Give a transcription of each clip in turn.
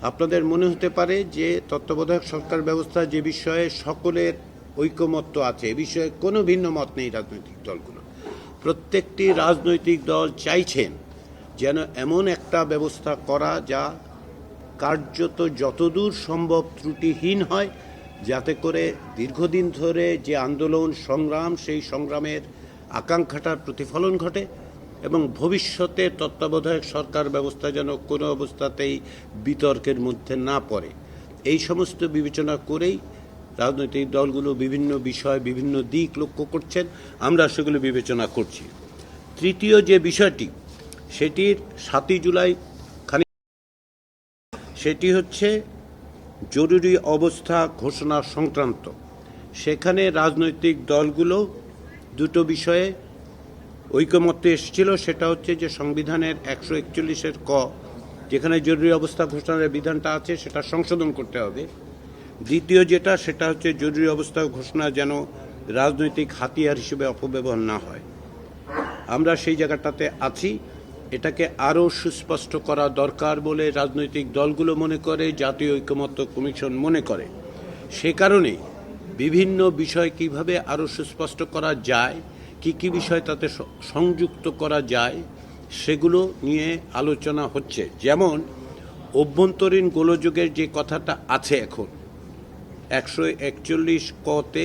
আপনাদের মনে হতে পারে যে তত্ত্বাবধায়ক সরকার ব্যবস্থা যে বিষয়ে সকলের ঐকমত্য আছে, এ বিষয়ে কোনো ভিন্ন মত নেই রাজনৈতিক দলগুলো। প্রত্যেকটি রাজনৈতিক দল চাইছেন যেন এমন একটা ব্যবস্থা করা যা কার্যত যতদূর সম্ভব ত্রুটিহীন হয়, যাতে করে দীর্ঘদিন ধরে যে আন্দোলন সংগ্রাম, সেই সংগ্রামের আকাঙ্ক্ষাটার প্রতিফলন ঘটে এবং ভবিষ্যতে তত্ত্বাবধায়ক সরকার ব্যবস্থা যেন কোনো অবস্থাতেই বিতর্কের মধ্যে না পড়ে। এই সমস্ত বিবেচনা করেই রাজনৈতিক দলগুলো বিভিন্ন বিষয়, বিভিন্ন দিক লক্ষ্য করছেন, আমরা সেগুলো বিবেচনা করছি। তৃতীয় যে বিষয়টি, সেটির 7ই জুলাই সেটি হচ্ছে জরুরি অবস্থা ঘোষণা সংক্রান্ত। সেখানে রাজনৈতিক দলগুলো দুটো বিষয়ে ঐকমত্যে এসেছিল। সেটা হচ্ছে যে সংবিধানের 141-এর ক, যেখানে জরুরি অবস্থা ঘোষণার বিধানটা আছে, সেটা সংশোধন করতে হবে। দ্বিতীয় যেটা, সেটা হচ্ছে জরুরি অবস্থা ঘোষণা যেন রাজনৈতিক হাতিয়ার হিসেবে অপব্যবহার না হয়। আমরা সেই জায়গাটাতে আছি। এটাকে আরও সুস্পষ্ট করা দরকার বলে রাজনৈতিক দলগুলো মনে করে, জাতীয় ঐকমত্য কমিশন মনে করে। সে কারণে বিভিন্ন বিষয় কিভাবে আরও সুস্পষ্ট করা যায়, কি বিষয় তাতে সংযুক্ত করা যায়, সেগুলো নিয়ে আলোচনা হচ্ছে। যেমন অভ্যন্তরীণ গোলযোগের যে কথাটা আছে এখন 141 কতে,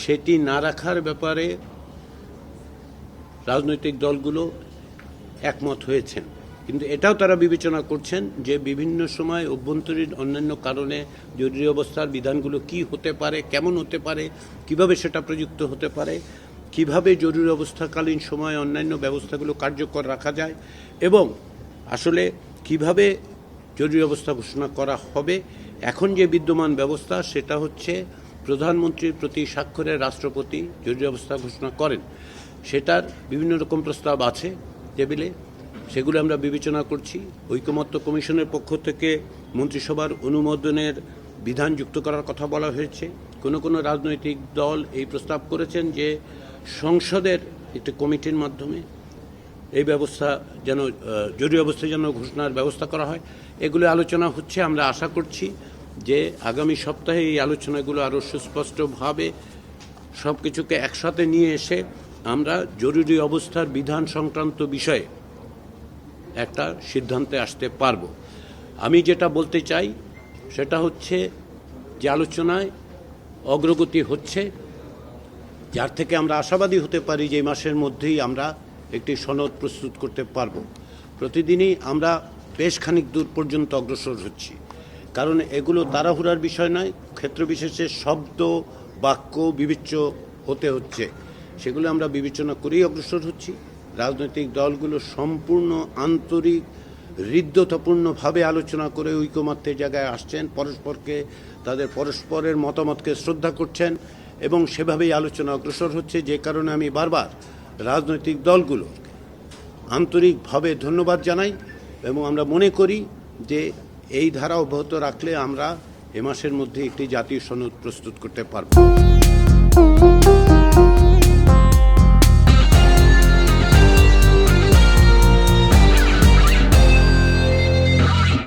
সেটি না রাখার ব্যাপারে রাজনৈতিক দলগুলো একমত হয়েছেন। কিন্তু এটাও তারা বিবেচনা করছেন যে বিভিন্ন সময় অভ্যন্তরীণ অন্যান্য কারণে জরুরি অবস্থার বিধানগুলো কি হতে পারে, কেমন হতে পারে, কিভাবে সেটা প্রযুক্ত হতে পারে, কিভাবে জরুরি অবস্থাকালীন সময় অন্যান্য ব্যবস্থাগুলো কার্যকর রাখা যায় এবং আসলে কিভাবে জরুরি অবস্থা ঘোষণা করা হবে। এখন যে বিদ্যমান ব্যবস্থা, সেটা হচ্ছে প্রধানমন্ত্রীর প্রতি স্বাক্ষরে রাষ্ট্রপতি জরুরি অবস্থা ঘোষণা করেন। সেটার বিভিন্ন রকম প্রস্তাব আছে টেবিলে, সেগুলো আমরা বিবেচনা করছি। ঐকমত্য কমিশনের পক্ষ থেকে মন্ত্রিসভার অনুমোদনের বিধান যুক্ত করার কথা বলা হয়েছে। কোনো রাজনৈতিক দল এই প্রস্তাব করেছেন যে সংসদের একটি কমিটির মাধ্যমে এই ব্যবস্থা যেন, জরুরি অবস্থা যেন ঘোষণার ব্যবস্থা করা হয়। এগুলো আলোচনা হচ্ছে। আমরা আশা করছি যে আগামী সপ্তাহে এই আলোচনাগুলো আরও সুস্পষ্টভাবে সব কিছুকে একসাথে নিয়ে এসে আমরা জরুরি অবস্থার বিধান সংক্রান্ত বিষয়ে একটা সিদ্ধান্তে আসতে পারব। আমি যেটা বলতে চাই সেটা হচ্ছে যে আলোচনায় অগ্রগতি হচ্ছে, যার থেকে আমরা আশাবাদী হতে পারি যে এই মাসের মধ্যেই আমরা একটি সনদ প্রস্তুত করতে পারব। প্রতিদিনই আমরা বেশ খানিক দূর পর্যন্ত অগ্রসর হচ্ছি, কারণ এগুলো তাড়াহুড়ার বিষয় নয়। ক্ষেত্রবিশেষে শব্দ বাক্য বিবেচ্য হতে হচ্ছে, সেগুলো আমরা বিবেচনা করেই অগ্রসর হচ্ছি। রাজনৈতিক দলগুলো সম্পূর্ণ আন্তরিক হৃদ্যতাপূর্ণভাবে আলোচনা করে ঐকমত্যের জায়গায় আসছেন, তাদের পরস্পরের মতামতকে শ্রদ্ধা করছেন এবং সেভাবেই আলোচনা অগ্রসর হচ্ছে। যে কারণে আমি বারবার রাজনৈতিক দলগুলো আন্তরিকভাবে ধন্যবাদ জানাই এবং আমরা মনে করি যে এই ধারা অব্যাহত রাখলে আমরা এ মাসের মধ্যে একটি জাতীয় সনদ প্রস্তুত করতে পারব।